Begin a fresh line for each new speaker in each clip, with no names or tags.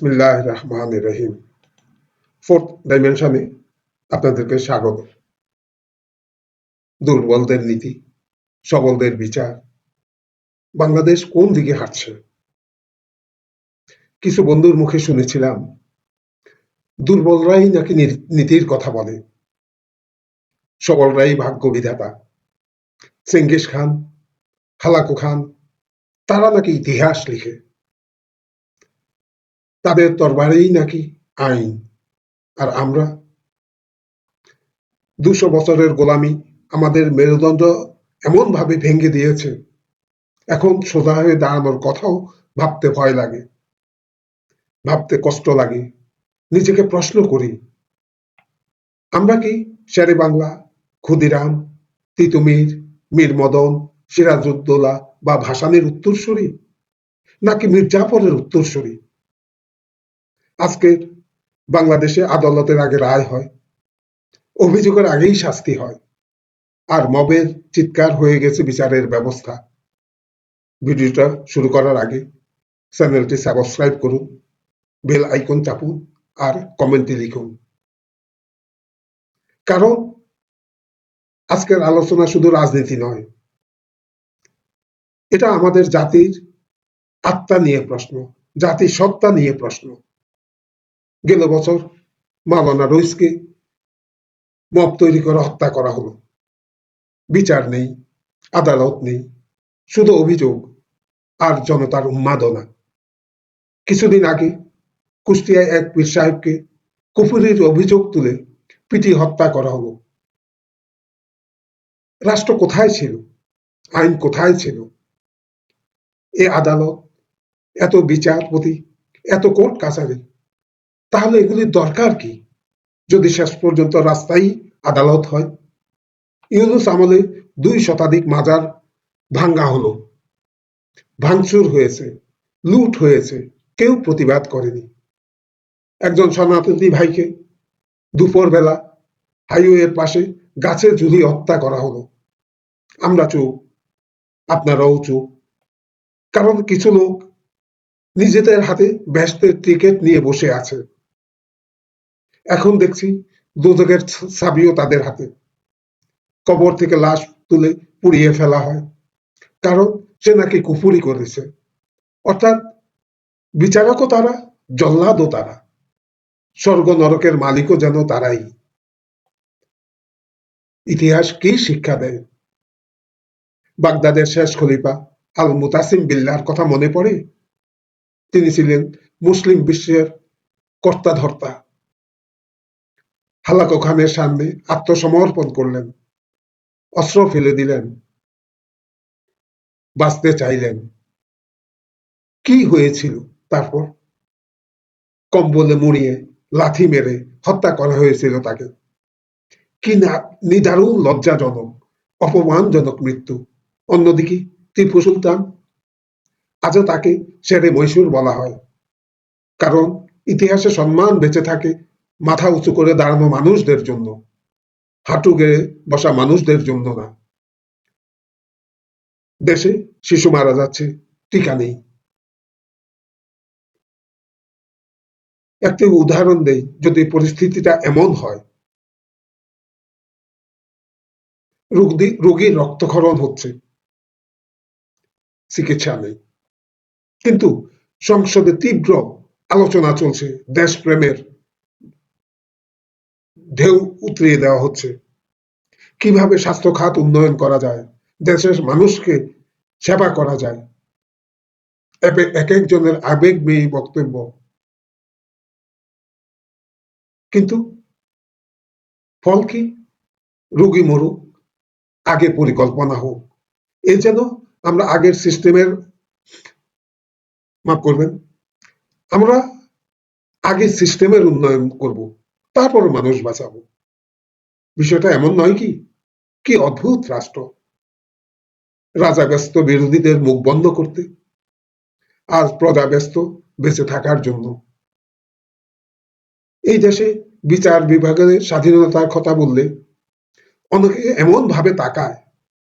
বিসমিল্লাহ রহমান রহিম। ফোর্থ ডাইমেনশনে আপনাদেরকে স্বাগত। দুর্বলদের নীতি, সবলদের বিচার, বাংলাদেশ কোন দিকে হাঁটছে? কিছু বন্ধুর মুখে শুনেছিলাম দুর্বলরাই নাকি নীতির কথা বলে, সবলরাই ভাগ্য বিধাতা। চেঙ্গিস খান, হালাকু খান, তারা নাকি ইতিহাস লিখে, তাদের তরবারেই নাকি আইন। আর আমরা ২০০ বছরের গোলামি আমাদের মেরুদণ্ড এমন ভাবে ভেঙে দিয়েছে, এখন সোজা হয়ে দাঁড়ানোর কথাও ভাবতে ভয় লাগে, ভাবতে কষ্ট লাগে। নিজেকে প্রশ্ন করি, আমরা কি শেরে বাংলা, ক্ষুদিরাম, তিতুমির, মীর মদন, সিরাজউদ্দৌলা বা ভাসানীর উত্তরসূরি, নাকি মীর জাফরের উত্তরসূরি? আজকের বাংলাদেশে আদালতের আগে রায় হয়, অভিযোগের আগেই শাস্তি হয়, আর মবের চিৎকার হয়ে গেছে বিচারের ব্যবস্থা। ভিডিওটা শুরু করার আগে চ্যানেলটি সাবস্ক্রাইব করুন, বেল আইকন চাপুন আর কমেন্টে লিখুন। কারণ আজকের আলোচনা শুধু রাজনীতি নয়, এটা আমাদের জাতির আত্মা নিয়ে প্রশ্ন, জাতির সত্তা নিয়ে প্রশ্ন। গেল বছর মাওলানা রইসকে মব তৈরি করে হত্যা করা হলো, বিচার নেই, আদালত নেই, শুধু অভিযোগ আর জনতার উন্মাদনা। কিছুদিন আগে কুষ্টিয়ায় এক পীর সাহেবকে কুফুরির অভিযোগ তুলে পিটিয়ে হত্যা করা হলো। রাষ্ট্র কোথায় ছিল? আইন কোথায় ছিল? এ আদালত, এত বিচারপতি, এত কোর্ট কাছারি, তাহলে এগুলির দরকার কি যদি শেষ পর্যন্ত রাস্তাই আদালত হয়? ইউনূস আমলে ২ শতাধিক মাজার ভাঙ্গা হলো, ভাঙচুর হয়েছে, লুট হয়েছে, কেউ প্রতিবাদ করেনি। একজন সনাতনী ভাইকে দুপুরবেলা হাইওয়ের পাশে গাছে ঝুলিয়ে হত্যা করা হলো। আমরা চুপ, আপনারাও চুপ। কারণ কিছু লোক নিজেদের হাতে বেহেশতের টিকিট নিয়ে বসে আছে। এখন দেখছি দোজখের চাবিও তাদের হাতে। কবর থেকে লাশ তুলে পুড়িয়ে ফেলা হয়, কারণ সে নাকি কুফরি করেছে। অর্থাৎ বিচারকও তারা, জল্লাদও তারা, স্বর্গ নরকের মালিকও যেন তারাই। ইতিহাস কি শিক্ষা দেয়? বাগদাদের শেষ খলিফা আল মুতাসিম বিল্লাহর কথা মনে পড়ে? তিনি ছিলেন মুসলিম বিশ্বের কর্তাধর্তা। হালাকু খানের সামনে আত্মসমর্পণ করলেন, অস্ত্র ফেলে দিলেন, বাঁচতে চাইলেন। কি হয়েছিল তারপর? কম্বলে মুড়িয়ে লাথি মেরে হত্যা করা হয়েছিল তাকে। কি নিদারুণ লজ্জাজনক, অপমানজনক মৃত্যু। অন্যদিকে টিপু সুলতান, আজও তাকে শেরে মহীশূর বলা হয়, কারণ ইতিহাসে সম্মান বেঁচে থাকে মাথা উঁচু করে দাঁড়ানো মানুষদের জন্য, হাঁটু গেড়ে বসা মানুষদের জন্য না। দেশে শিশু মারা যাচ্ছে, টিকা নেই। একটি উদাহরণ দেই, যদি পরিস্থিতিটা এমন হয়, রোগীর রক্তক্ষরণ হচ্ছে, চিকিৎসা নেই, কিন্তু সংসদে তীব্র আলোচনা চলছে, দেশপ্রেমের ঢেউ উতরিয়ে দেওয়া হচ্ছে। কিভাবে স্বাস্থ্য খাত উন্নয়ন করা যায়, দেশের মানুষকে সেবা করা যায়, এক একজনের আবেগময়ী বক্তব্য। কিন্তু ফল কি? রোগী মরুক, আগে পরিকল্পনা হোক। এ যেন আমরা আগের সিস্টেমের, মাফ করবেন, আমরা আগে সিস্টেমের উন্নয়ন করব, তারপর মানুষ বাঁচাবো। বিষয়টা এমন নয় কি? কি অদ্ভুত রাষ্ট্র! রাজা ব্যস্ত বিরোধীদের মুখ বন্ধ করতে, আর প্রজা ব্যস্ত বেঁচে থাকার জন্য। এই দেশে বিচার বিভাগের স্বাধীনতার কথা বললে অনেকে এমন ভাবে তাকায়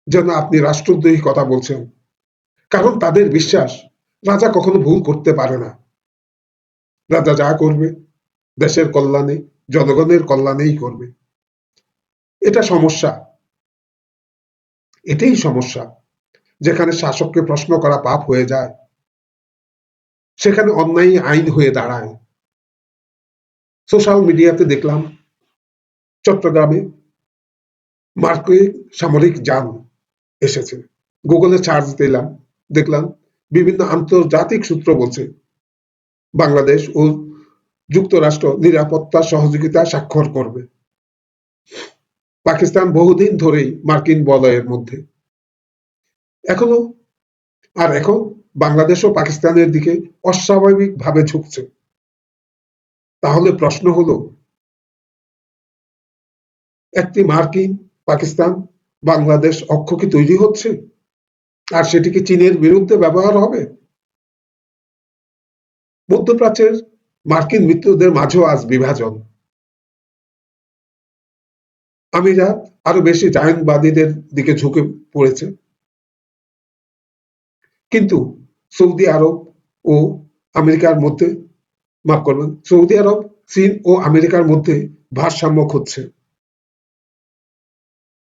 যেন আপনি রাষ্ট্রদ্রোহী কথা বলছেন, কারণ তাদের বিশ্বাস রাজা কখনো ভুল করতে পারে না। রাজা যা করবে দেশের কল্যাণে, জনগণের কল্যাণেই করবে। এটা সমস্যা, এটাই সমস্যা। যেখানে শাসককে প্রশ্ন করা পাপ হয়ে যায়, সেখানে অন্যায় আইন হয়ে দাঁড়ায়। সোশ্যাল মিডিয়াতে দেখলাম চট্টগ্রামে মার্কিন সামরিক যান এসেছে। গুগলে সার্চ দিলাম, দেখলাম বিভিন্ন আন্তর্জাতিক সূত্র বলছে বাংলাদেশ ও যুক্তরাষ্ট্র নিরাপত্তা সহযোগিতা স্বাক্ষর করবে। পাকিস্তান বহুদিন ধরেই মার্কিন বলয়ের মধ্যে। এখনো এখন বাংলাদেশও পাকিস্তানের দিকে অস্বাভাবিকভাবে ঝুঁকছে। তাহলে প্রশ্ন হলো, একটি মার্কিন পাকিস্তান বাংলাদেশ অক্ষ কি তৈরি হচ্ছে? আর সেটি কি চীনের বিরুদ্ধে ব্যবহার হবে? মধ্যপ্রাচ্যের মার্কিন মিত্রদের মাঝেও আজ বিভাজন। আমিরাত আরো বেশি জায়নবাদীদের দিকে ঝুঁকে পড়েছে, কিন্তু সৌদি আরব ও আমেরিকার মধ্যে, মাফ করবেন, সৌদি আরব, চীন ও আমেরিকার মধ্যে ভারসাম্য খুঁজছে।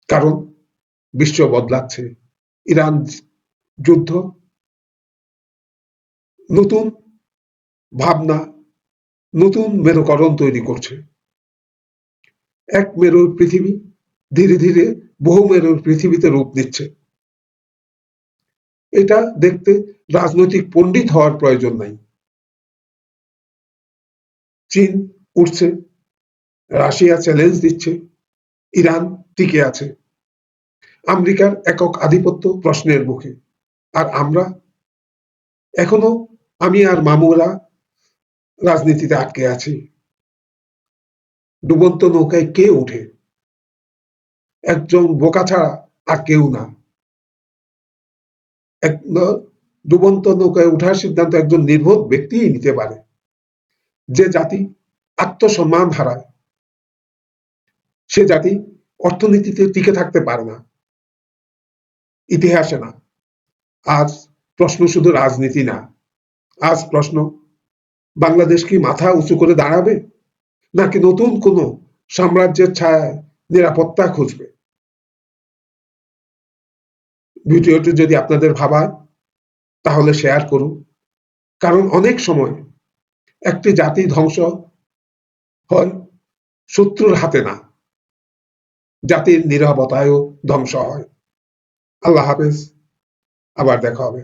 কারণ বিশ্ব বদলাচ্ছে। ইরান যুদ্ধ, নতুন ভাবনা, নতুন মেরুকরণ তৈরি করছে। এক মেরুর পৃথিবী ধীরে ধীরে বহু মেরুর পৃথিবীতে রূপ নিচ্ছে। এটা দেখতে রাজনৈতিক পণ্ডিত হওয়ার প্রয়োজন নাই। চীন উঠছে, রাশিয়া চ্যালেঞ্জ দিচ্ছে, ইরান টিকে আছে। আমেরিকার একক আধিপত্য প্রশ্নের মুখে। আর আমরা এখনো, আমি আর মামুরা রাজনীতিতে আটকে আছি। ডুবন্ত নৌকায় কে ওঠে? একজন বোকা ছাড়া আর কেউ না। ডুবন্ত নৌকায় ওঠার সিদ্ধান্ত একজন নির্বোধ ব্যক্তিই নিতে পারে। যে জাতি আত্মসম্মান হারায়, সে জাতি অর্থনীতিতে টিকে থাকতে পারে না, ইতিহাসে না। আজ প্রশ্ন শুধু রাজনীতি না, আজ প্রশ্ন বাংলাদেশ কি মাথা উঁচু করে দাঁড়াবে, নাকি নতুন কোন সাম্রাজ্যের ছায়ায় নিরাপত্তা খুঁজবে? ভিডিওটি যদি আপনাদের ভাবায় তাহলে শেয়ার করুন। কারণ অনেক সময় একটি জাতি ধ্বংস হয় শত্রুর হাতে না, জাতির নীরবতায়ও ধ্বংস হয়। আল্লাহ হাফেজ, আবার দেখা হবে।